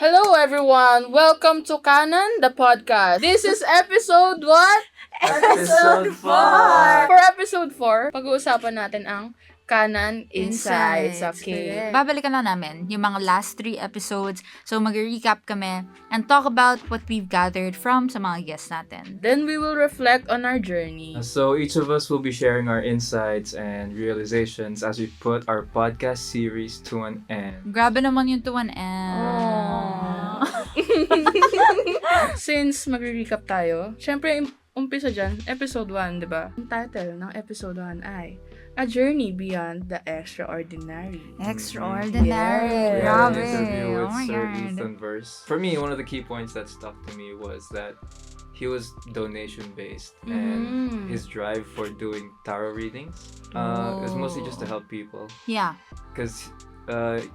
Hello everyone! Welcome to Canon, the podcast. This is episode what? Episode 4! For episode 4, pag-uusapan natin ang Canon Insights. Okay. Babalikan lang namin yung mga last 3 episodes. So, mag-recap kami and talk about what we've gathered from sa mga guests natin. Then we will reflect on our journey. So each of us will be sharing our insights and realizations as we put our podcast series to an end. Grabe naman yung to an end. Since magre-recap tayo, syempre umpisa dyan, episode 1, di ba? Ang title ng episode 1 ay A Journey Beyond the Extraordinary. Extraordinary. Yeah. Grabe. An interview with Oh my Sir God. Ethan Verse. For me, one of the key points that stuck to me was that he was donation-based and his drive for doing tarot readings. It was mostly just to help people. Yeah. Because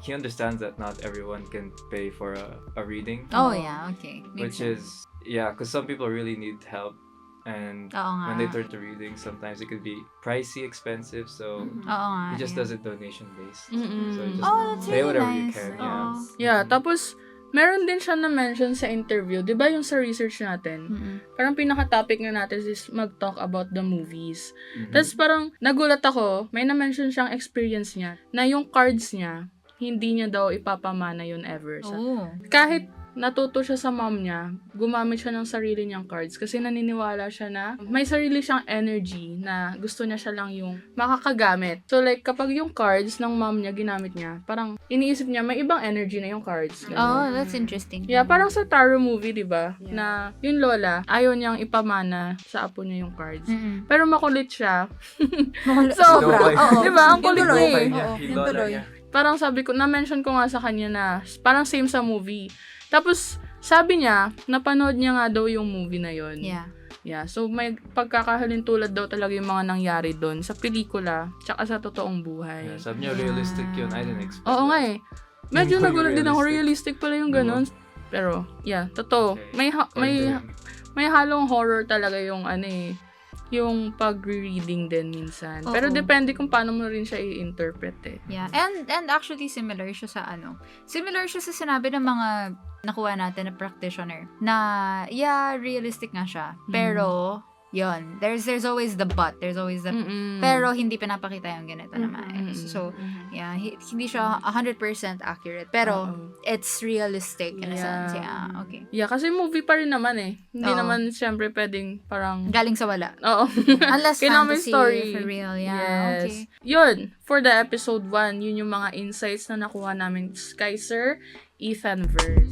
he understands that not everyone can pay for a reading. Oh, yeah. Okay. Which is, because some people really need help. And Oo nga. when they turn to reading, sometimes it could be pricey, expensive. So Oo nga. he just yeah. does it donation-based. Mm-mm. So just Oh, that's pay really whatever nice. you can. Yeah. Oo. Yeah, tapos meron din siya na-mention sa interview, di ba yung sa research natin? Mm-mm. Parang pinaka-topic nga natin is mag-talk about the movies. Mhm. Tapos parang nagulat ako, may na-mention siyang experience niya, na yung cards niya, hindi niya daw ipapamana yun ever. Oh. Kahit natuto siya sa mom niya, gumamit siya ng sarili niyang cards kasi naniniwala siya na may sarili siyang energy na gusto niya siya lang yung makakagamit. So like, kapag yung cards ng mom niya ginamit niya, parang iniisip niya may ibang energy na yung cards. Ganun. Oh, that's interesting. Yeah, parang sa tarot movie, di ba? Yeah. Na yung lola, ayaw niyang ipamana sa apo niya yung cards. Mm-mm. Pero makulit siya. Sobra. Hinuhukay. Oo. Di ba? Ang kulit Yung tuloy. niya eh. niya, Oo, yung lola tuloy. niya. Parang sabi ko, na-mention ko nga sa kanya na parang same sa movie. Tapos, sabi niya, napanood niya nga daw yung movie na yon. Yeah. Yeah, so may pagkakahalintulad daw talaga yung mga nangyari doon sa pelikula, tsaka sa totoong buhay. Yeah, sabi niya, realistic yun. I didn't expect Oo that. nga eh. Medyo Yung nagulat din ako, realistic realistic. pala yung ganun. Pero, yeah, totoo. Okay. May halong horror talaga yung ano eh, yung pag-reading din minsan. Oo. Pero depende kung paano mo rin siya i-interpret eh. Yeah. And actually similar siya sa Similar siya sa sinabi ng mga nakuha natin na practitioner. Na yeah, realistic nga siya. Pero yon, there's always the but. There's always the pero hindi pinapakita yung ganito na maayos. So, yeah, hindi siya 100% accurate. Pero it's realistic in a sense. Yeah, okay. Yeah, kasi movie pa rin naman eh. Hindi Oo. naman siyempre pwedeng parang Galing sa wala. oo. Unless Kailangan may fantasy story. for real. Yeah, okay. Yun, for the episode 1, yun yung mga insights na nakuha namin kay Sir Ethan Verse.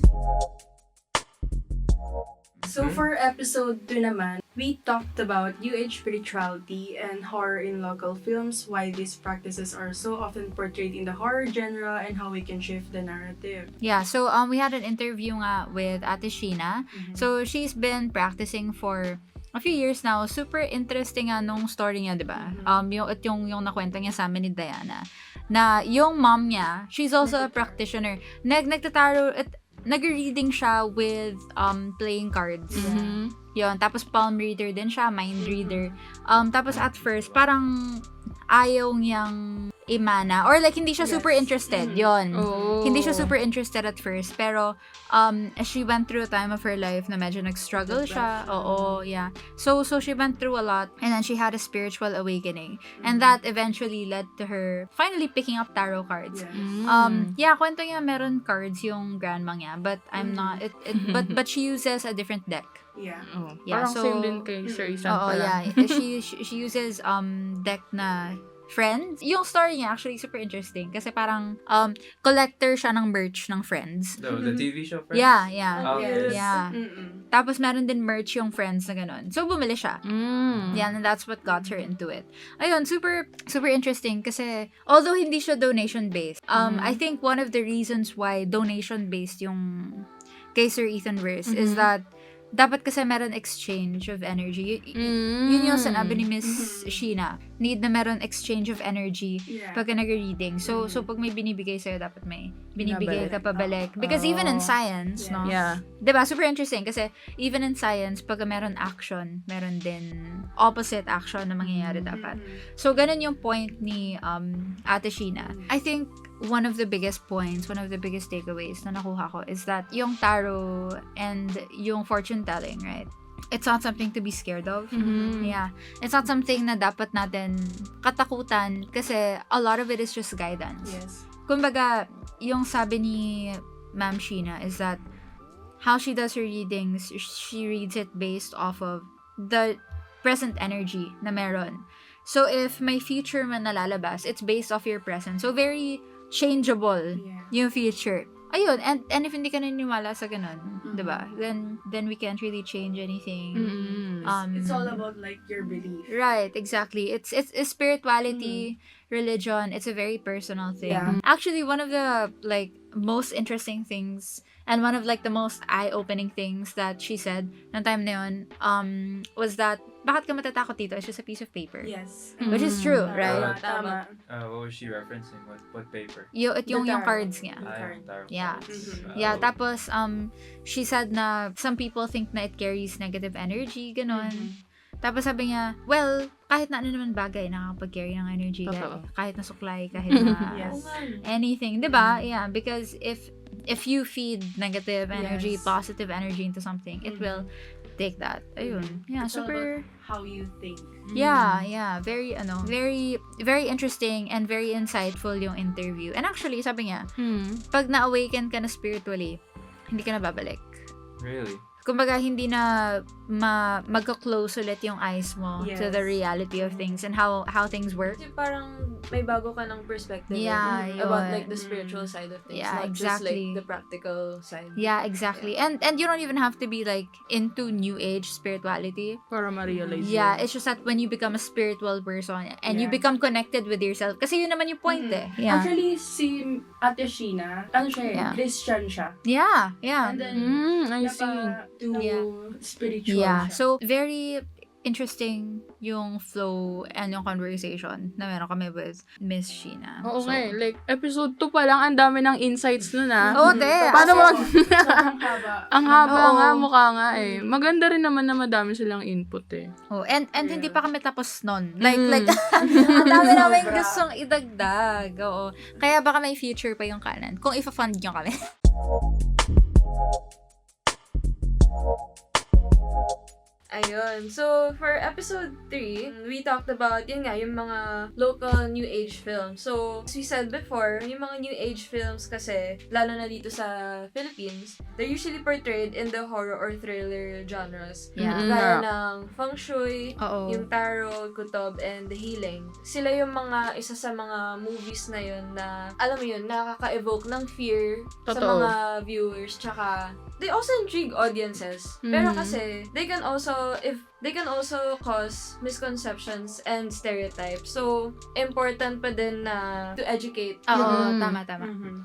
So for episode 2 naman, we talked about New Age spirituality and horror in local films, why these practices are so often portrayed in the horror genre, and how we can shift the narrative. Yeah, so we had an interview nga with Ate Sheena. So she's been practicing for a few years now. Super interesting nga nung story niya, 'di ba? Yung nakwento niya sa amin ni Diana na yung mom niya, she's also a practitioner. Nag-reading siya with playing cards. Yun, tapos palm reader din siya, mind reader. Tapos at first, parang ayaw niyang imana. Or like, hindi siya super interested. Yun. Oh. Hindi siya super interested at first. Pero, she went through a time of her life na medyo nag-struggle siya. Oo, yeah. So she went through a lot. And then she had a spiritual awakening. And that eventually led to her finally picking up tarot cards. Yeah. Kwento niya meron cards yung grandma niya. But I'm not, but she uses a different deck. Yeah. Oh, Yeah, parang so- same din kay Sir Ethan Oo, pala. yeah. She uses deck na Friends. Yung story niya actually super interesting kasi parang collector siya ng merch ng Friends. The TV show, Friends? Yeah. Oh, Yes. Yeah. Mm-mm. Tapos meron din merch yung Friends na ganun. So bumili siya. Mm. Yeah, and that's what got her into it. Ayun, super super interesting kasi although hindi siya donation based, I think one of the reasons why donation based yung kay Sir Ethan Verse is that dapat kasi meron exchange of energy. Yun yung sinabi ni Miss Sheena. Need na meron exchange of energy Yeah. pag nag-reading. So pag may binibigay sa'yo, dapat may binibigay ka pabalik. Because Oh. even in science, Yeah. no? Yeah. Diba? Super interesting kasi even in science, pag meron action, meron din opposite action na mangyayari dapat. So, ganun yung point ni Ate Sheena. I think one of the biggest points, one of the biggest takeaways na nakuha ko is that yung tarot and yung fortune telling, right? It's not something to be scared of. Yeah. It's not something na dapat natin katakutan kasi a lot of it is just guidance. Yes. Kumbaga, yung sabi ni Ma'am Sheena is that how she does her readings, she reads it based off of the present energy na meron. So, if may future man nalalabas, it's based off your present. So, very changeable Yeah. yung future. Ayun, and if hindi ka naniniwala sa ganun, diba? Then we can't really change anything. It's all about like your belief. Right, exactly. It's spirituality, religion. It's a very personal thing. Yeah. Actually, one of the like most interesting things and one of like the most eye-opening things that she said ng time na yun, was that bakit ka matatakot dito? It's just a piece of paper. Yes. Which is true, right? Tama. What was she referencing? What paper? Yung The cards tarot. niya. Tarot Yeah. cards. Yeah, tapos she said na some people think na it carries negative energy, ganon. Tapos sabi niya, well, kahit na ano naman bagay nakakapag-carry ng energy, Totoo. kahit na suklay, kahit na Yes. anything, 'di ba? Yeah, because if you feed negative energy, Yes. positive energy into something, it will take that. Ayun. Yeah, It's all super about how you think. yeah, very very interesting and very insightful yung interview. And actually, sabi niya, pag na-awaken ka na spiritually, hindi ka na babalik. Really? Kumbaga, hindi na magka-close ulit yung eyes mo to Yes. the reality of things and how things work. Kasi parang may bago ka ng perspective Yeah, about yun. like the spiritual side of things, Yeah, not just like exactly. the practical side. Yeah, exactly. And you don't even have to be like into new age spirituality. Para ma-realize Yeah, yun. it's just that when you become a spiritual person and you Yeah. become connected with yourself, kasi yun naman yung point eh. Yeah. Actually, si Ate Sheena, ano siya Yeah. Christian siya. Yeah. And then, I see. to Yeah. spiritual Yeah. siya. So, very interesting yung flow and yung conversation na meron kami with Miss Sheena. Oo So, nga eh. Like, episode 2 pa lang, ang dami ng insights nun Oo, te. Paano mag... Sobrang haba. ang haba Oo. nga, mukha nga eh. Maganda rin naman na madami silang input eh. Oh, and hindi Yeah. pa kami tapos nun. Like, ang dami namin gustong idagdag. Oo. Kaya baka may future pa yung kanan. Kung ifa-fund nyo kami. Ayun. So, for episode 3, we talked about, yun nga, yung mga local new age films. So, as we said before, yung mga new age films kasi, lalo na dito sa Philippines, they're usually portrayed in the horror or thriller genres. Yeah. Gaya ng feng shui, Oo. yung tarot, kutob, and the healing. Sila yung mga, isa sa mga movies na yun na, alam mo yun, nakaka-evoke ng fear sa Totoo. mga viewers, tsaka, they also intrigue audiences. Pero kasi, they can also cause misconceptions and stereotypes. So, important pa din na to educate Oo, tama.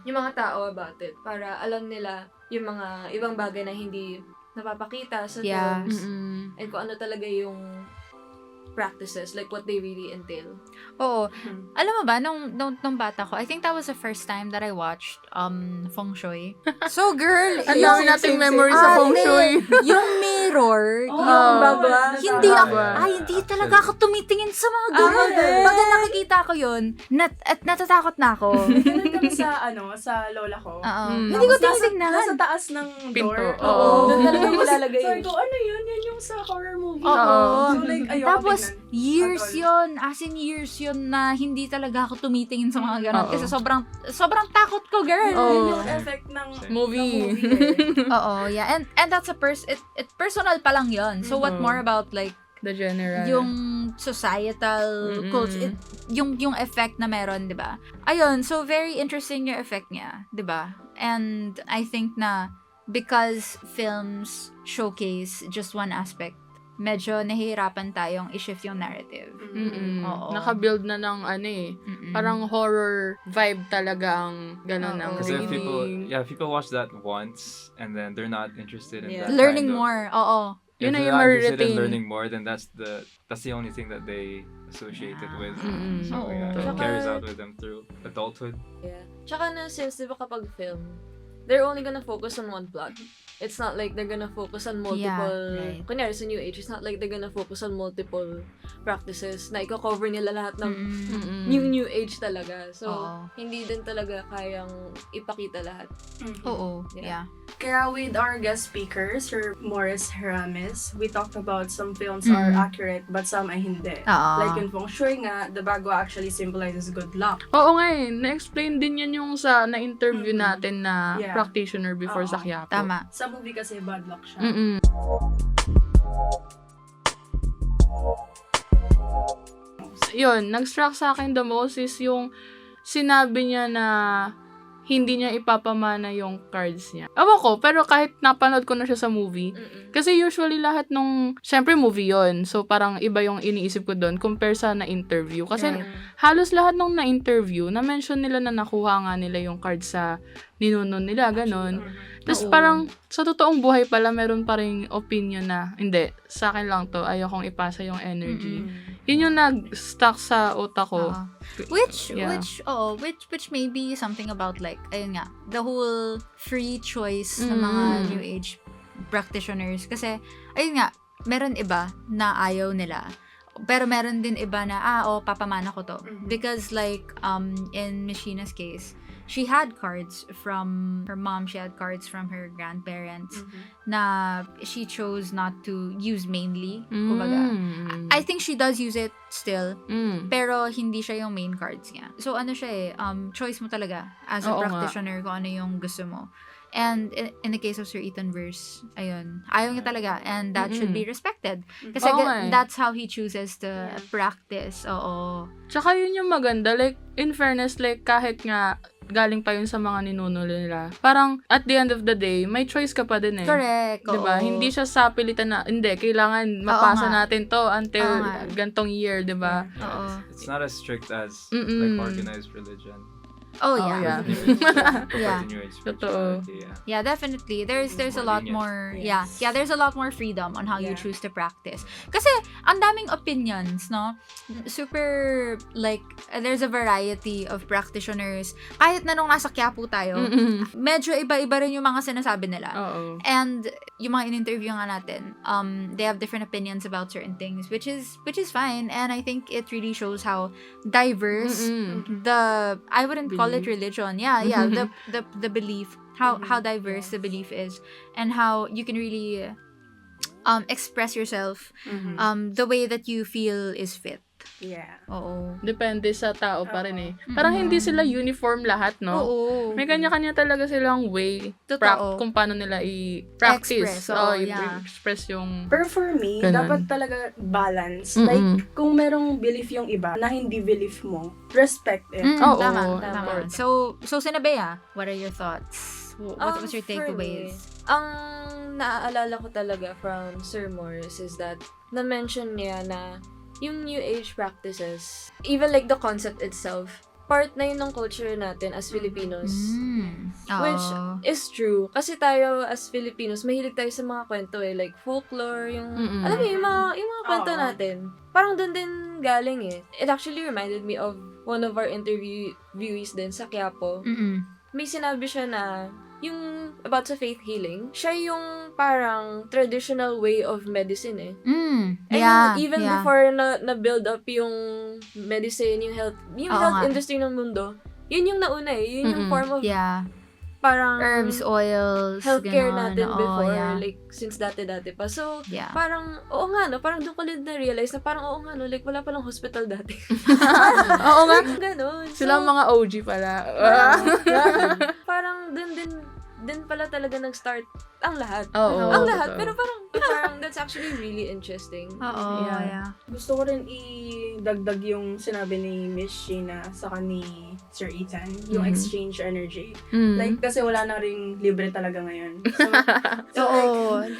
yung mga tao about it para alam nila yung mga ibang bagay na hindi napapakita sa Yeah. films and kung ano talaga yung practices, like what they really entail. Oo. Alam mo ba, nung bata ko, I think that was the first time that I watched feng shui. So, girl, Ang dami nating memory sa feng shui. yung mirror, Oh, yung baba. hindi Baba. hindi talaga ako tumitingin sa mga ganun. din. Pag nakikita ko yun, at natatakot na ako. Ganun kami sa lola ko. Oo. Mm. Hindi ko Tapos tinitingnan. Nasa taas ng Pinto. door. Oo. Doon talaga ilalagay Sabi yun. ko, ano yun? Yan yung sa horror movie. Oo. So, like, ayoko Tapos, tignan. years At all. yun. As in, years yun na hindi talaga ako tumitingin sa mga ganun. Oo. Kasi sobrang takot ko, girl. Oo. Yun yung effect ng Movie. ng movie eh. Oo, yeah. And that's it personal pa lang yun. So, what Mhm. more about, like, The general. yung societal culture, yung effect na meron, di ba? Ayun, so very interesting yung effect niya, di ba? And I think na because films showcase just one aspect, medyo nahihirapan tayong i-shift yung narrative. Oo. Naka-build na ng ano eh. Parang horror vibe talaga ang gano'n ng Oo. Because if reading. people watch that once and then they're not interested in Yeah. that Learning kind of, more, oo. If Yun na they're yung not interested in ma-retain. learning more, then that's the only thing that they associate it with. So Oo. yeah, it Tsaka- carries out with them through adulthood. Yeah. Tsaka na since, di ba kapag film, they're only gonna focus on one plot. It's not like they're gonna focus on multiple, right. kunyari sa New Age, it's not like they're gonna focus on multiple practices na i-cover nila lahat ng New Age talaga. So, Oo. hindi din talaga kayang ipakita lahat. Oo, yeah. Kaya with our guest speaker, Sir Morris Herames, we talked about some films are accurate but some ay hindi. Oo. Like in Feng Shui nga, the bagua actually symbolizes good luck. Oo nga eh. Na-explain din yan yung sa na-interview natin na Yeah. practitioner before Oo. sa Quiapo. Tama. Sa movie kasi bad luck siya. Yun, nag-struck sa akin the most is yung sinabi niya na hindi niya ipapamana yung cards niya. Ewan ko, pero kahit napanood ko na siya sa movie, kasi usually lahat nung, syempre movie yon, so parang iba yung iniisip ko doon compare sa na-interview. Kasi halos lahat nung na-interview, na-mention nila na nakuha nga nila yung cards sa ninuno nila, ganon. Tapos parang sa totoong buhay pala, meron pa rin opinion na, hindi, sa akin lang to, ayokong ipasa yung energy. Yun yung nag-stuck sa utak ko. Which may be something about like, ayun nga, the whole free choice ng mga New Age practitioners. Kasi, ayun nga, meron iba na ayaw nila. Pero meron din iba na, papamana ko to. Because like, in Miss Sheena's case, she had cards from her mom, she had cards from her grandparents na she chose not to use mainly. Kumbaga. I think she does use it still, pero hindi siya yung main cards niya. So ano siya choice mo talaga as a practitioner kung ano yung gusto mo. And in the case of Sir Ethan Verse, ayun, ayaw niya talaga, and that should be respected. Kasi that's how he chooses to practice. Oo. Tsaka yun yung maganda, like, in fairness, like, kahit nga galing pa yun sa mga ninuno nila, parang at the end of the day, may choice ka pa din eh. Correct. Diba? Oo. Hindi siya sa pilitan na, hindi, kailangan mapasa natin to until gantong year, diba? Oo. It's not as strict as like organized religion. Oh, Oh, yeah. yeah. Yeah. Totoo. Yeah, definitely. There's a lot more, there's a lot more freedom on how you choose to practice. Kasi, ang daming opinions, no? Super, like, there's a variety of practitioners. Kahit na nung nasa Quiapo tayo, medyo iba-iba rin yung mga sinasabi nila. Oo. And, yung mga in-interview nga natin, they have different opinions about certain things, which is fine. And I think it really shows how diverse I wouldn't call it religion. The belief, how diverse the belief is, and how you can really express yourself the way that you feel is fit. Yeah. Oo. Depende sa tao pa rin eh. Parang hindi sila uniform lahat, no? Oo. May kanya-kanya talaga silang way kung paano nila i-practice. Express, oo, i-express yung... Pero for me, Ganun. dapat talaga balance. Like, kung merong belief yung iba na hindi belief mo, respect it. Oo, Tama. So Sinabea, what are your thoughts? What was your For me, takeaways? ang naaalala ko talaga from Sir Morris is that na-mention niya na yung New Age practices, even like the concept itself, part na yun ng culture natin as Filipinos. Which is true. Kasi tayo as Filipinos, mahilig tayo sa mga kwento like folklore, yung, alam mo, yung mga kwento natin. Parang doon din galing eh. It actually reminded me of one of our interviewees din sa Quiapo. May sinabi siya na, yung about sa faith healing, siya yung parang traditional way of medicine eh. Even before na-build up yung medicine, yung health industry ng mundo, yun yung nauna eh. Yun yung form of parang herbs, oils, healthcare ganon. natin before, like, since dati-dati pa. So, parang, oo nga, no? Parang doon ko lang na-realize na parang, oo nga, no? Like, wala palang hospital dati. Oo nga. Ganon. Sila ang mga OG pala. Parang, din pala talaga nag-start ang lahat. Ang lahat. Pero parang, that's actually really interesting. Gusto ko rin idagdag yung sinabi ni Miss Sheena sa ni Sir Ethan, yung exchange energy. Like, kasi wala na ring libre talaga ngayon. So,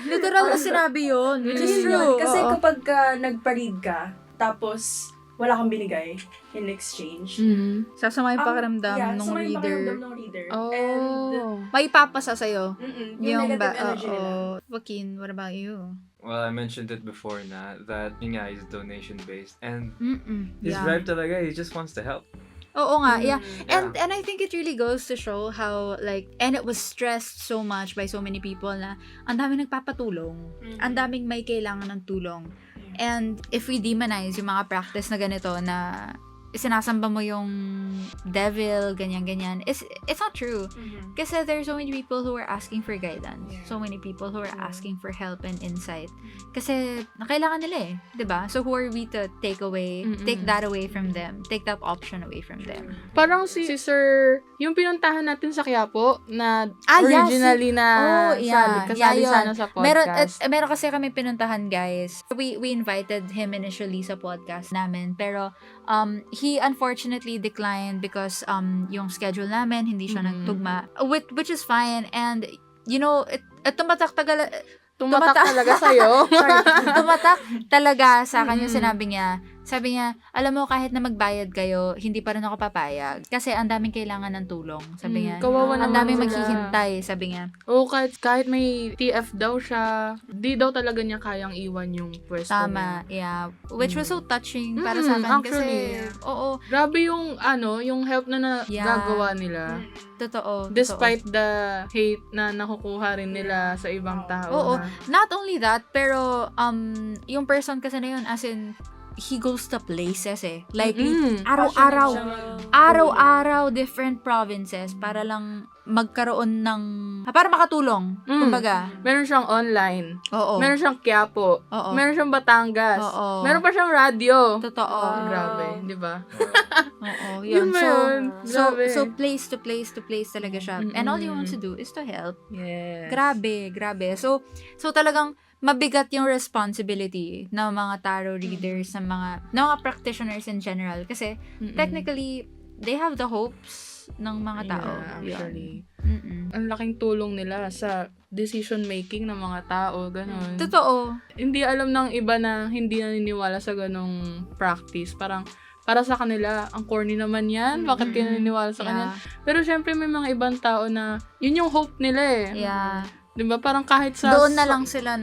Literal na sinabi yun, which is true. Kasi kapag nagpa-read ka, tapos wala kang binigay in exchange. Sasama yung pakiramdam nung sumay yung reader. pakiramdam ng reader. Oh. And, May papasa sa'yo. yung negative energy nila. Joaquin, what about you? Well, I mentioned it before na that yun nga is donation based and Mm-mm. his drive talaga, he just wants to help. Oo nga, yeah. Yeah. And I think it really goes to show how like, and it was stressed so much by so many people na ang daming nagpapatulong, ang daming may kailangan ng tulong. And if we demonize yung mga practice na ganito na sinasamba mo yung devil, ganyan-ganyan, it's not true. Kasi there are so many people who are asking for guidance. Yeah. So many people who are asking for help and insight. Kasi kailangan nila eh, 'di ba? So who are we to take that away from them? Take that option away from them. Parang si Sir, yung pinuntahan natin sa Quiapo na yeah, originally na kasali yun. sana sa podcast. Meron kasi kami pinuntahan, guys. We invited him initially sa podcast namin, pero he unfortunately declined because yung schedule namin hindi siya nagtugma, which is fine. And you know, tumatak talaga sa'yo. Sorry, tumatak talaga sa akin yung sinabi niya. Sabi niya, alam mo, kahit na magbayad kayo, hindi pa rin ako papayag. Kasi ang daming kailangan ng tulong. Sabi niya, kawawa ang naman daming sila. maghihintay, sabi niya. Oo, kahit may TF daw siya, di daw talaga niya kayang iwan yung pwesto Tama, niya. yeah. Which was so touching para sa akin. Actually, kasi, oo, Grabe yung, yung help na gagawa nila. totoo. Despite the hate na nakukuha rin nila sa ibang tao. Oo. na- Not only that, pero yung person kasi na yun, as in, he goes to places eh. Like, araw-araw, different provinces para lang magkaroon ng, para makatulong. Kumbaga. Meron siyang online. Oo. Meron siyang Quiapo. Oo. Meron siyang Batangas. Oo. Meron pa siyang radyo. Totoo. Grabe, di ba? Oo, Yun yun. ba yun? Grabe. So place to place talaga siya. And all he wants to do is to help. Yes. Grabe. So talagang mabigat yung responsibility ng mga tarot readers, ng mga practitioners in general. Kasi, technically, they have the hopes ng mga tao. Yeah, actually. Yun. Ang laking tulong nila sa decision making ng mga tao, ganun. Totoo. Hindi alam ng iba na hindi naniniwala sa ganong practice. Parang, para sa kanila, ang corny naman yan. Bakit kayo naniniwala sa kanya? Pero syempre, may mga ibang tao na, yun yung hope nila eh. Yeah. Diba? Parang kahit sa... Doon na lang sila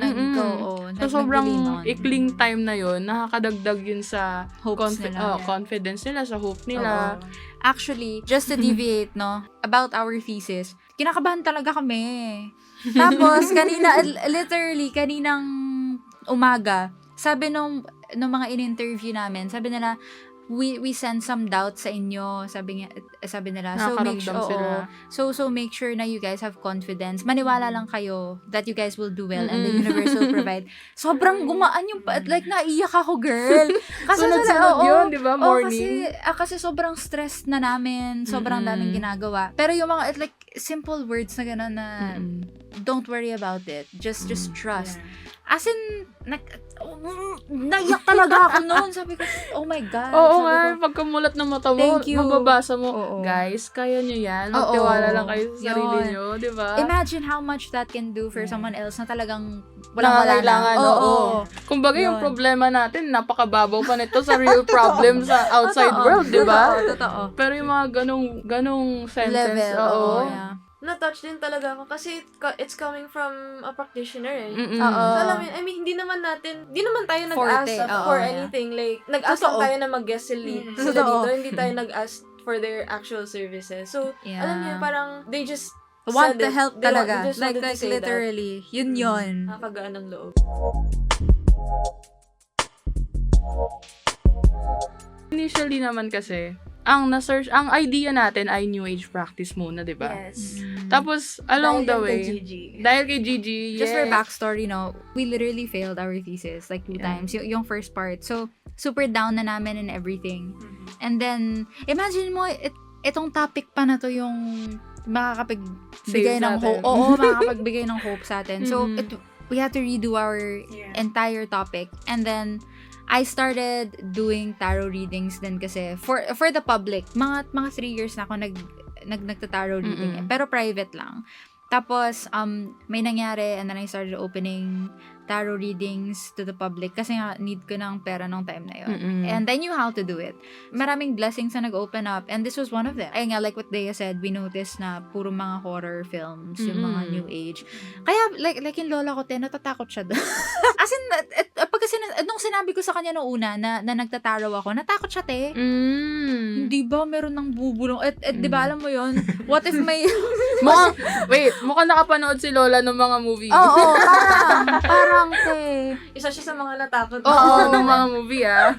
Sa sobrang ikling time na yun, nakakadagdag yun sa Hopes nila. confidence nila, sa hope nila. Oo. Actually, just to deviate, no, about our thesis, kinakabahan talaga kami. Tapos, kaninang umaga, sabi nung mga in-interview namin, sabi nila, we send some doubt sa inyo, sabi nila. So make sure, sila. so make sure na you guys have confidence. Maniwala lang kayo that you guys will do well and the universe will provide. Sobrang gumaan yung like naiyak ako, girl. Kasi Sunod-sunod yun, di ba? Morning. Kasi sobrang stressed na namin, sobrang daming ginagawa. Pero yung mga like simple words na gano'n na don't worry about it. Just trust. As in, naiyak talaga ako noon. Sabi ko, oh my God. Oo Sabi nga, ko, pagkamulat ng mata mo, Thank you. mababasa mo, Oo. guys, kaya nyo yan. Oo. Magtiwala lang kayo sa sarili Yun. nyo, di ba? imagine how much that can do for someone else na talagang wala Kailangan, na. oo. Kumbaga yung Yun. problema natin, napakababaw pa nito sa real problem sa outside world, di ba? Totoo. Pero yung mga ganong sentence, Level. oo. Yeah. Na-touch din talaga ako kasi it's coming from a practitioner eh. Mm-mm. Oo. So, alam mo, I mean, hindi naman tayo nag-ask Forte, oo, for yeah. anything. Like, nag-ask lang Totoo. tayo na mag-guest sila Totoo. dito. Hindi tayo nag-ask for their actual services. So, Yeah. alam niyo, parang, they just Want said the it. help They talaga. just Like wanted to say literally. Yun. that. Nakakagaan ng loob. Initially naman kasi, ang idea natin ay New Age practice muna, di ba? Yes. Tapos, along the way, dahil kay Gigi, Just for backstory, no, we literally failed our thesis like 2 Yeah. times. Yung first part. So, super down na namin and everything. And then, imagine mo, itong topic pa na to yung makakapagbigay Save ng sa hope. atin. Oo, makakapagbigay ng hope sa atin. So, we had to redo our Yeah. entire topic. And then, I started doing tarot readings din kasi for the public. Mga 3 years na ako nagta-tarot reading. Pero private lang. Tapos, may nangyari and then I started opening tarot readings to the public kasi nga need ko ng pera nung time na yun. And I knew how to do it. Maraming blessings na nag-open up and this was one of them. Ay nga, like what Dea said, we noticed na puro mga horror films, yung mga new age. Kaya, like yung lola ko, natatakot siya doon. As in, pagka kasi nung sinabi ko sa kanya noong una na nagtataraw ako, natakot siya, te. Mm. Hindi ba meron ng bubulong? Di ba alam mo yon? What if may... Mukhang nakapanood si Lola ng mga movie. Oo, parang, te. Isa siya sa mga natakot. Oo, ng mga movie, ah.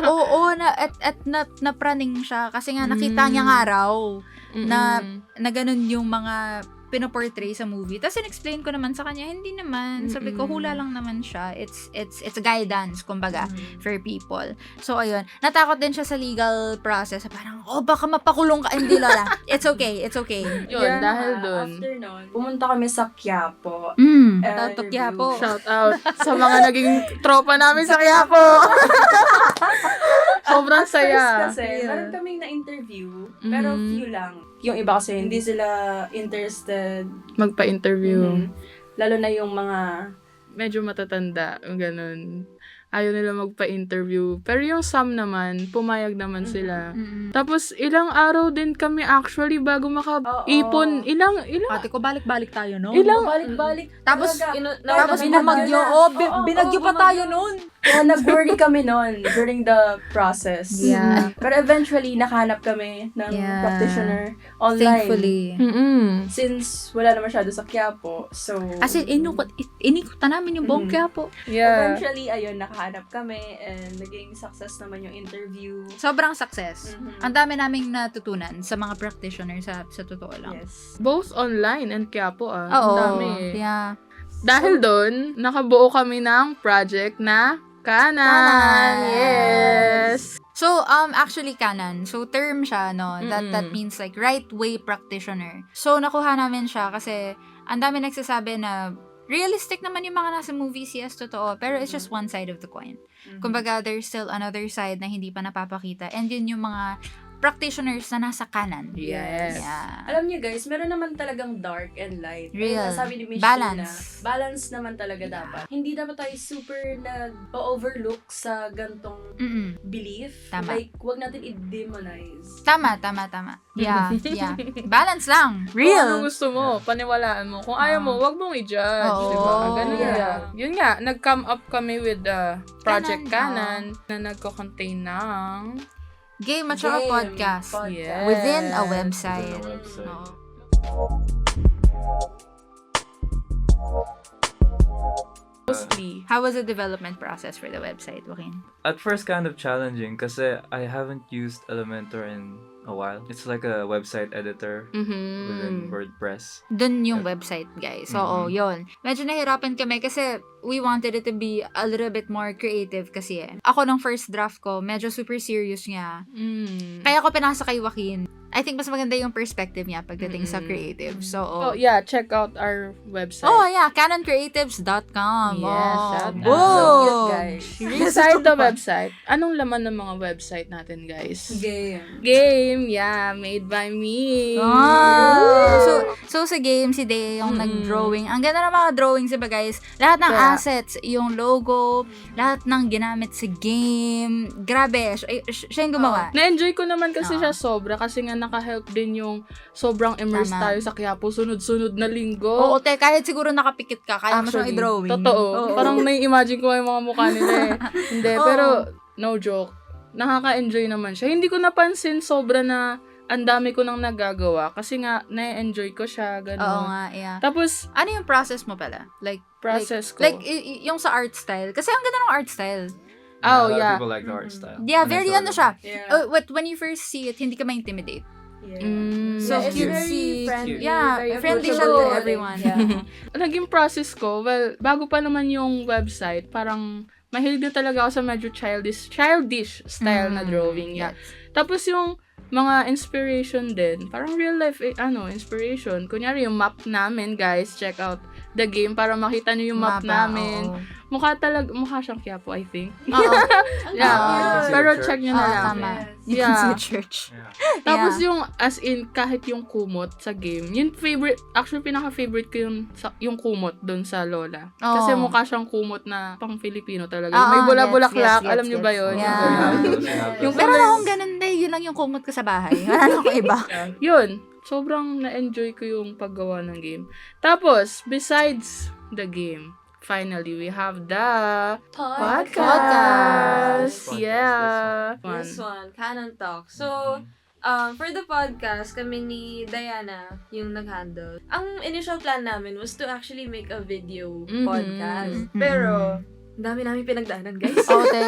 Oo, napraning siya. Kasi nga, nakita niya nga raw na ganun yung mga pinoportray sa movie. Tapos in-explain ko naman sa kanya, hindi naman. Sabi ko, hula lang naman siya. It's guidance, kumbaga, for people. So, ayun. Natakot din siya sa legal process. Parang, baka mapakulong ka. Hindi, Lola. It's okay. Yun, dahil dun. After nun, pumunta kami sa Quiapo. Tato Quiapo. Shout out sa mga naging tropa namin sa Quiapo. Sobrang saya. First kasi, meron kaming na-interview, pero few lang. Yung iba kasi hindi sila interested. Magpa-interview. Lalo na yung mga... Medyo matatanda, ganun. Ayaw nila magpa-interview. Pero yung some naman, pumayag naman sila. Tapos, ilang araw din kami actually bago maka-ipon. Ilang? Ate ko, balik-balik tayo, no? Balik-balik. Tapos, Talaga. tapos Binagyo bumagyo. na. Binagyo pa tayo nun. Kaya nag-worry kami noon during the process. Yeah. Pero eventually, nakahanap kami ng practitioner online. Thankfully. Since wala na masyado sa Quiapo, so... As in, inikutan namin yung buong Quiapo. Yeah. Eventually, ayun, nakahanap kami and naging success naman yung interview. Sobrang success. Ang dami naming natutunan sa mga practitioner sa totoo lang. Yes. Both online and Quiapo, ah. Oo. Ang dami. Yeah. Dahil doon, nakabuo kami ng project na Kanan. Yes. So, actually, Kanan. So, term siya, no? That means like right way practitioner. So, nakuha namin siya kasi ang dami nagsasabi na realistic naman yung mga nasa movies, yes, totoo. Pero it's just one side of the coin. Kumbaga, there's still another side na hindi pa napapakita. And yun yung mga practitioners na nasa kanan. Yes. Yeah. Alam niyo guys, meron naman talagang dark and light. Real. Kaya sabi ni Miss Balance. Tina, balance naman talaga dapat. Hindi dapat tayo super nag-overlook sa gantong belief. Tama. Like, wag natin i-demonize. Tama. Yeah. Balance lang. Kung Real. ano gusto mo, paniwalaan mo. Kung ayaw mo, wag mong i-judge. Oo. Diba? Ganun Yeah. lang. Yun nga, nag-come up kami with the Project Kanan, Kanan na nagko-contain ng Game at saka Game, podcast. Yes. Within a website. Within a website. Oo. mostly. How was the development process for the website, Joaquin? At first, kind of challenging kasi I haven't used Elementor in a while. It's like a website editor within WordPress. Dun yung website, guys. Oo, yun. Medyo nahirapan kami kasi we wanted it to be a little bit more creative kasi eh. Ako nung first draft ko, medyo super serious niya. Kaya ako pinasa kay Joaquin. I think mas maganda yung perspective niya pagdating sa creative. So, Oh, yeah, check out our website. oh yeah, canoncreatives.com. Yes, shout out. Whoa! So cute, guys. Beside the website, anong laman ng mga website natin, guys? Game. Game, yeah, made by me. So sa game, si Day yung nag-drawing. Ang ganda ng mga drawings, diba guys? Lahat ng Kaya- assets, yung logo, lahat ng ginamit sa game. Grabe, siya yung gumawa. Na-enjoy ko naman kasi siya sobra kasi nga naka-help din yung sobrang immersed Tama. tayo sa Quiapo sunod-sunod na linggo. Oo, te, kahit siguro nakapikit ka, kaya mo siyang Actually, i-drawing. Totoo. Oo. Parang nai-imagine ko yung mga mukha nila eh. Hindi, Oo. pero no joke. Nakaka-enjoy naman siya. Hindi ko napansin sobra na ang dami ko nang nagagawa kasi nga na-enjoy ko siya, Oo gano'n. nga, yeah. Tapos, Ano yung process mo pala? process ko. Like, yung sa art style. Kasi ang ganda ng art style. Oh, A lot of yeah. people like the art style. Yeah, And I very saw ano that. siya. Yeah. When you first see it, hindi ka ma-intimidate. Yeah. So, Yeah, it's cute. very friendly. Yeah, very friendly siya approachable. to everyone. Yeah. Naging process ko, well, bago pa naman yung website, parang mahilig na talaga ako sa medyo childish style na drawing. Yeah. Tapos yung mga inspiration din, parang real life, inspiration. Kunyari yung map namin, guys, check out the game para makita nyo yung map namin. oo. Mukha siyang Quiapo, I think. Oo. Yeah. Ah, Pero church. check nyo na Oo, lang. tama. Yes. You can see Yeah. the church. Yeah. Tapos Yeah. yung, as in, kahit yung kumot sa game, yung pinaka-favorite ko yung kumot dun sa Lola. Oo. Kasi mukha siyang kumot na pang Filipino talaga. Oo, May bula-bulaklak, yes, alam nyo ba yun? Yeah. Yung Pero colors. akong ganun day, yun lang yung kumot ko sa bahay. Wala na akong iba. Yun. Sobrang na-enjoy ko yung paggawa ng game. Tapos, besides the game, finally, we have the Podcast. Yeah. This one, Canon Talk. So, for the podcast, kami ni Diana yung nag-handle. Ang initial plan namin was to actually make a video podcast. Pero, dami namin pinagdaanan, guys.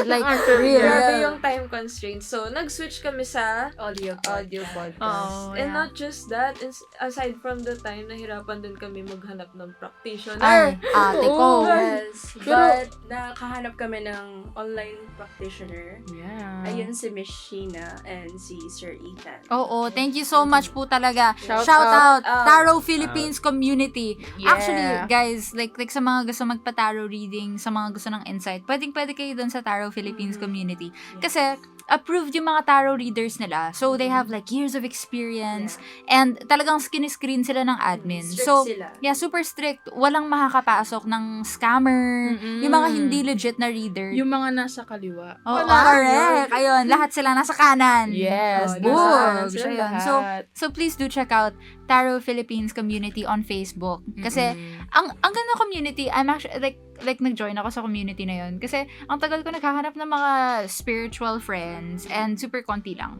Like, real. Grabe yung time constraints. So, nag-switch kami sa Audio podcast. Oh, And yeah. not just that, aside from the time, nahirapan din kami maghanap ng practitioner. Ay, ate ko. Yes. But, nakahanap kami ng online practitioner. Yeah. Ayun si Miss Sheena and si Sir Ethan. Oo, thank you so much po talaga. Shout Shout out, out. Tarot Philippines community. Yeah. Actually, guys, like sa mga gusto magpa-tarot reading, sa mga gusto ng insight, pwede kayo dun sa Tarot Philippines community. Kasi, approved yung mga tarot readers nila. So, they have like years of experience and talagang screen sila ng admin. Strict So, sila. yeah, super strict. Walang makakapasok ng scammer, yung mga hindi legit na reader. Yung mga nasa kaliwa. Oo, correct. Ayun, lahat sila nasa kanan. Yes. Boom. nasa So, sila ayun. lahat. So please do check out Tarot Philippines community on Facebook. Kasi, ang ganda community, I'm actually, like nag-join ako sa community na yun. Kasi, ang tagal ko naghahanap ng mga spiritual friends and super konti lang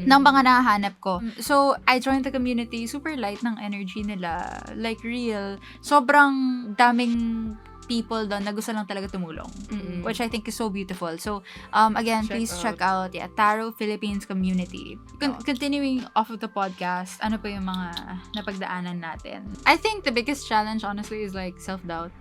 ng mga nahanap ko. So, I joined the community, super light ng energy nila. Like, real. Sobrang daming people doon na gusto lang talaga tumulong. Which I think is so beautiful. So, again, please check out Tarot Philippines community. Continuing off of the podcast, ano pa yung mga napagdaanan natin? I think the biggest challenge, honestly, is like self-doubt.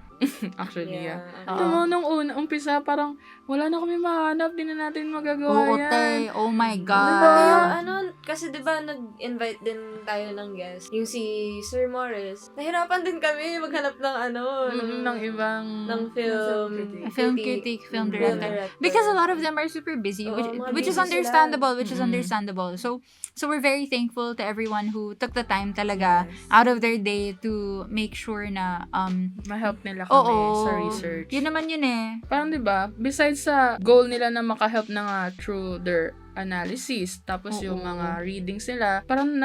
Actually, yeah. Oo. Alam mo, nung umpisa, parang wala na kami mahanap, di na natin magagawa Oo, yan. te. Oh my Yung God. kasi diba nag-invite din tayo ng guest, yung si Sir Morris. Nahirapan din kami maghanap ng Ng ibang... ng film Film critic, film director. Because a lot of them are super busy, which is understandable, So we're very thankful to everyone who took the time talaga out of their day to make sure na ma-help nila kami oo, sa research. Yun naman yun eh. Parang 'di ba, besides sa goal nila na maka-help na nga through their analysis, tapos yung mga readings nila, parang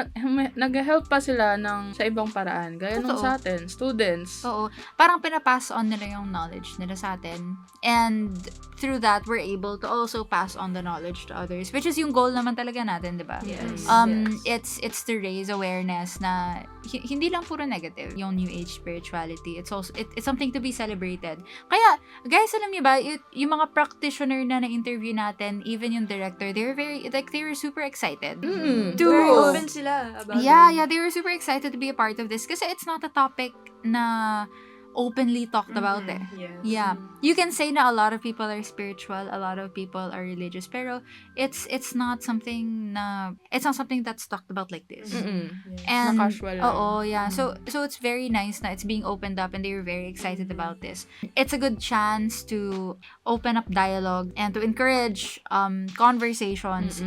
nag-help pa sila sa ibang paraan. Gaya nung Totoo. sa atin, students. Oo. Parang pinapass on nila yung knowledge nila sa atin. And through that, we're able to also pass on the knowledge to others. Which is yung goal naman talaga natin, di ba? Yes. It's to raise awareness na hindi lang puro negative yung New Age spirituality. It's also, it's something to be celebrated. Kaya, guys, alam niyo ba, yung mga practitioner na na-interview natin, even yung director, they were super excited. Very open sila about Yeah, they were super excited to be a part of this kasi it's not a topic na openly talked about eh. Yes. Yeah. You can say na a lot of people are spiritual, a lot of people are religious, pero it's not something that's talked about like this. And Na casual lang. oo, yeah. So it's very nice na it's being opened up and they were very excited about this. It's a good chance to open up dialogue and to encourage conversations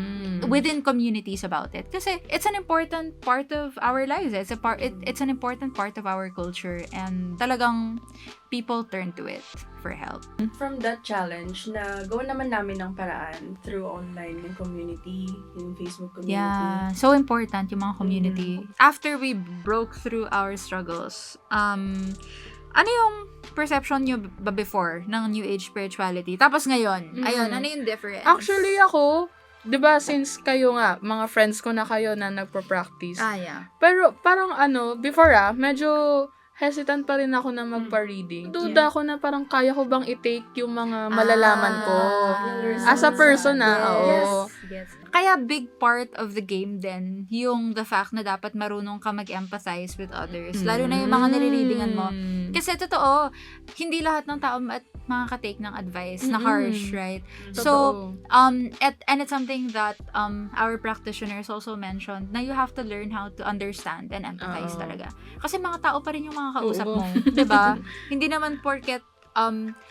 within communities about it. Kasi it's an important part of our lives. It's an important part of our culture and talagang people turn to it for help. From that challenge, gawa naman namin ng paraan through online yung community, yung Facebook community. Yeah, so important yung mga community. After we broke through our struggles, ano yung perception nyo ba before ng New Age spirituality? Tapos ngayon, ayun, ano yung difference? Actually, ako, 'di ba, since kayo nga, mga friends ko na kayo na nagpa-practice. yeah. Pero parang before medyo hesitant pa rin ako na magpa-reading. Duda ako na parang kaya ko bang i-take yung mga malalaman ko. As a person oo. Yes. Kaya big part of the game din, yung the fact na dapat marunong ka mag-empathize with others. Lalo na yung mga nire-readingan mo. Kasi totoo, hindi lahat ng tao makaka-take ng advice na harsh, right? So, and it's something that our practitioners also mentioned na you have to learn how to understand and empathize talaga. Kasi mga tao pa rin yung mga kausap mo. 'Di ba? Hindi naman porket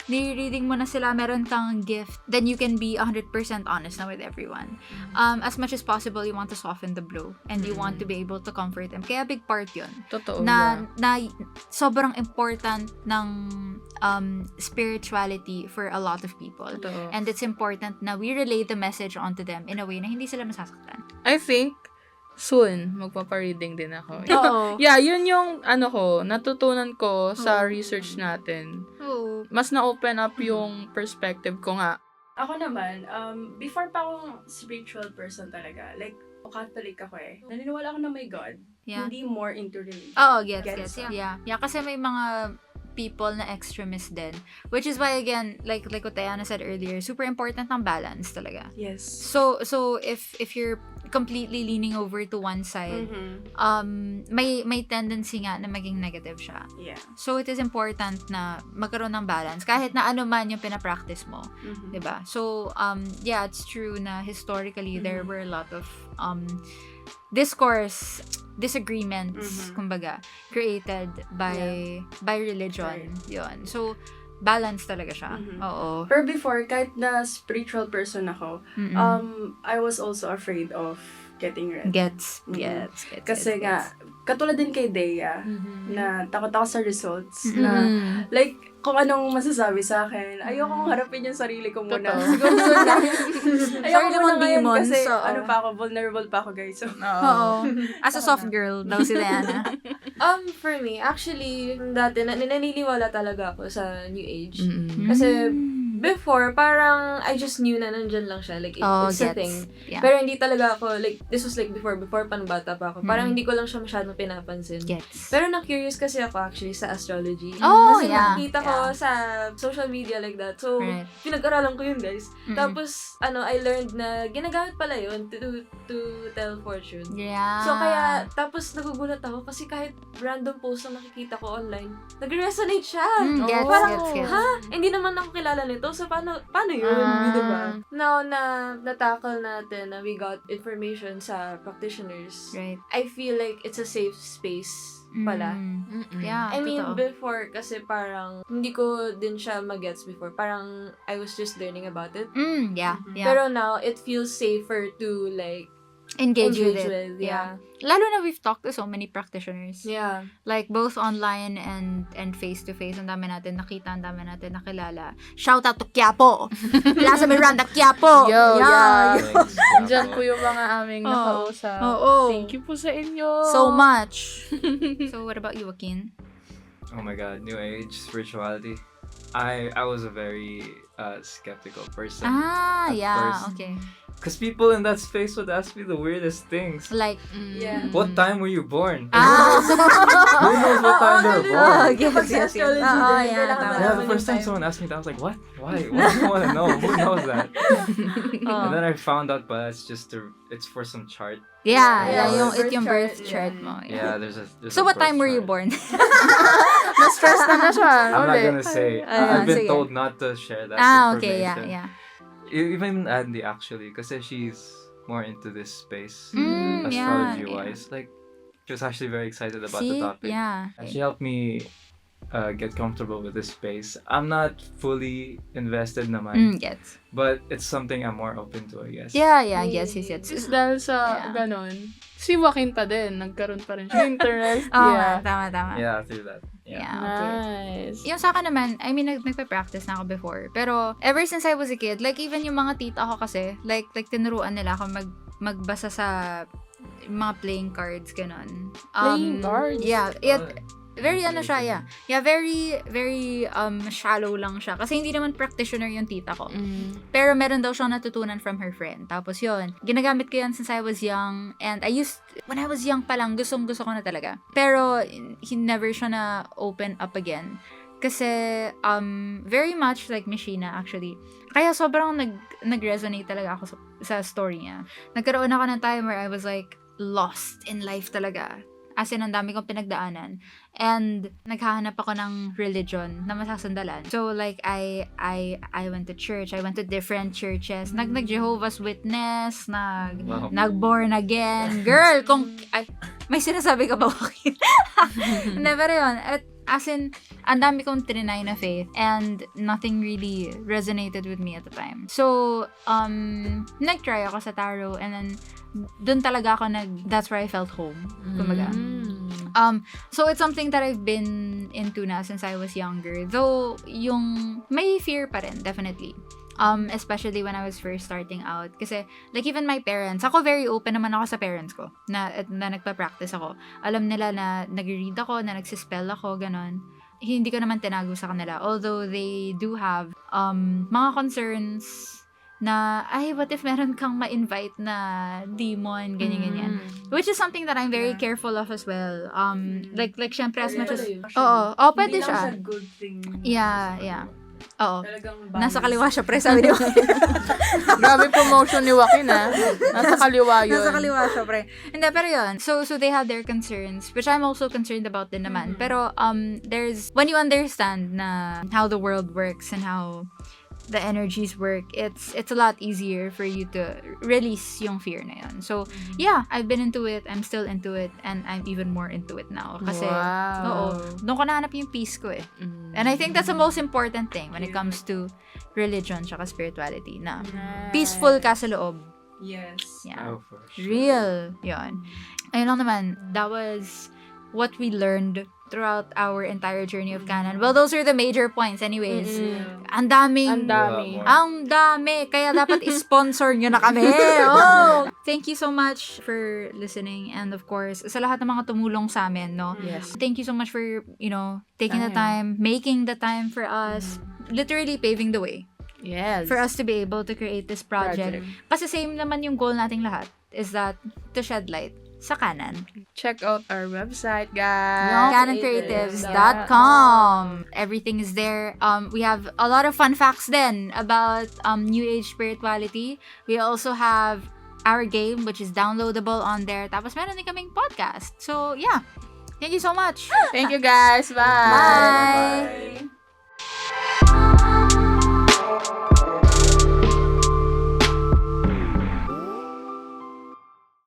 nire-reading mo na sila, meron kang gift, then you can be 100% honest na with everyone. As much as possible, you want to soften the blow and you want to be able to comfort them. Kaya big part yun. Totoo. Na sobrang important ng spirituality for a lot of people. Totoo. And it's important na we relay the message onto them in a way na hindi sila masasaktan. I think, soon, magpapa-reading din ako. Oo. Yeah, yun yung natutunan ko sa research natin. Oo. Mas na-open up yung perspective ko nga. Ako naman, before pa akong spiritual person talaga, like, Catholic ako eh. Naniniwala ako na may God. Yeah. Hindi more into religion. Oo, gets. Gets. Yeah. Yeah, kasi may mga people na extremist din. Which is why, again, like what Diana said earlier, super important ng balance talaga. Yes. So if you're completely leaning over to one side, may tendency nga na maging negative siya. Yeah. So it is important na magkaroon ng balance kahit na ano man yung pinapractice mo, Mhm. 'di ba? So yeah, it's true na historically there were a lot of disagreements, kumbaga, created by religion. Yun. So balance talaga siya. Oo. Pero before, kahit na spiritual person ako, I was also afraid of getting read. Gets. Kasi nga, katulad din kay Dea, na takot ako sa results, Mm. na like, kung anong masasabi sa akin, ayokong harapin yung sarili ko muna. Totoo. Siguro na. Ayoko Sarili muna mong ngayon demons, kasi oo. pa ako, vulnerable pa ako guys. So, Oo. As a soft girl daw si Diana. For me, actually, dati, naniniwala talaga ako sa New Age. Mm-mm. Kasi, before, parang, I just knew na nandyan lang siya. Like, it's a thing. Yeah. Pero hindi talaga ako, like, this was like before pa nung bata pa ako. Parang hindi ko lang siya masyadong pinapansin. Gets. Pero na-curious kasi ako actually sa astrology. Oh, kasi yeah. nakita ko sa social media like that. So, Right. pinag-aralan ko yun, guys. Mm-mm. Tapos, I learned na ginagamit pala yun to tell fortune. Yeah. So, kaya, tapos nagugulat ako kasi kahit random post na nakikita ko online, nag-resonate siya. Gets, Parang, gets. ha? Hindi naman ako kilala nito. So, paano yun? Ah. Diba? Now na natakal natin na we got information sa practitioners, Right. I feel like it's a safe space pala. Yeah, I mean, totoo. before, kasi parang, hindi ko din siya magets before. Parang, I was just learning about it. Yeah. Pero now, it feels safer to, like, Engage with engage it. with. Yeah. Lalo na we've talked to so many practitioners. Yeah. Like, both online and face-to-face. Ang dami natin nakita, ang dami natin nakilala. Shout out to Quiapo! Plaza Miranda, Quiapo! Yo, yeah. Thanks, Diyan Quiapo. po yung mga aming Oo. nakausap. Oo. Thank you po sa inyo. So much. So, what about you, Joaquin? Oh my god, New Age spirituality. I was a very skeptical person. At Yeah, first. okay. Because people in that space would ask me the weirdest things. Like, Yeah. What time were you born? ah! Who knows what time they're born? Yes. Astrology Oo, din, yeah, kailangan tama. Yeah, malaman the first yung time time. someone asked me that, I was like, what? Why? What do you want to know? Who knows that? And then I found out, but it's for some chart. Yeah, Yeah, yung birth birth chart chart, mo. Yeah, there's So, a what birth time were you chart. born? Na-stress na siya. I'm not ulit. gonna say. Ayun, I've been sige. told not to share that Okay, information. yeah. Even Andy, actually, because she's more into this space, Yeah. astrology-wise. Like, she was actually very excited about the See? topic. Yeah. And she helped me get comfortable with this space. I'm not fully invested naman, Gets. but it's something I'm more open to, I guess. Yeah, yes. Is dahil sa Yeah. ganon, si Joaquin pa din, nagkaroon pa rin siya interest. Oh, Yeah. tama. Yeah, through that. Yeah, Yeah. okay. Nice. Yung sa akin naman, I mean, nagpa-practice na ako before. Pero, ever since I was a kid, like, even yung mga tita ko kasi, like tinuruan nila ako magbasa sa mga playing cards, ganon. Playing cards? Yeah. Very siya, yeah. Very, very shallow lang siya. Kasi hindi naman practitioner yung tita ko. Pero meron daw siyang natutunan from her friend. Tapos yun, ginagamit ko yun since I was young. And when I was young pa lang, gustong-gusto ko na talaga. Pero, he never siya na open up again. Kasi, very much like Mishina, actually. Kaya sobrang nag-resonate talaga ako sa story niya. Nagkaroon ako ng time where I was like, lost in life talaga. As in, ang dami kong pinagdaanan. And, naghahanap ako ng religion na masasandalan. So, like, I went to church. I went to different churches. Nag-Jehovah's Witness. Wow. Nag-born again. Girl, may sinasabi ka ba, Joaquin? Never yun. As in, ang dami kong trinay na faith. And, nothing really resonated with me at the time. So, nag-try ako sa tarot. And then, dun talaga ako that's where I felt home. Kumbaga. So it's something that I've been into na since I was younger. Though, may fear pa rin, definitely. Especially when I was first starting out. Kasi, like, even my parents, ako very open naman ako sa parents ko, na nagpa-practice ako. Alam nila na nag-read ako, na nagsispell ako, ganon. Hindi ko naman tinago sa kanila. Although, they do have mga concerns na, ay, what if meron kang ma-invite na demon, ganyan. Which is something that I'm very careful of as well. Like, syempre, as much as... Oo, pwede Hindi lang siya. siya good thing. Yeah. Oo. Talagang Nasa kaliwa siya, pre, sabi ni Joaquin. Grabe promotion ni Joaquin, Nasa kaliwa yun. Nasa kaliwa siya, pre. Hindi, pero yun. So they have their concerns, which I'm also concerned about din naman. Pero, there's, when you understand na how the world works and how the energies work, it's a lot easier for you to release yung fear na yun. So, yeah, I've been into it, I'm still into it, and I'm even more into it now. Kasi, oo, doon ko nahanap yung peace ko eh. And I think that's the most important thing when it comes to religion tsaka spirituality, na peaceful ka sa loob. Yes. Yeah. Oh, for sure. Real. Yun. Ayun lang naman, that was what we learned throughout our entire journey of canon. Well, those are the major points anyways. Ang daming... Ang dami. Kaya dapat i-sponsor nyo na kami. Oh! Thank you so much for listening. And of course, sa lahat ng mga tumulong sa amin, no? Yes. Thank you so much for, taking the time, making the time for us, literally paving the way Yes. for us to be able to create this project. Kasi same naman yung goal nating lahat, is that to shed light sa canon. Check out our website, guys. CanonCreatives.com. Everything is there. We have a lot of fun facts then about New Age spirituality. We also have our game, which is downloadable on there. Tapos meron din kaming podcast. So, yeah. Thank you so much. Thank you, guys. Bye. Bye.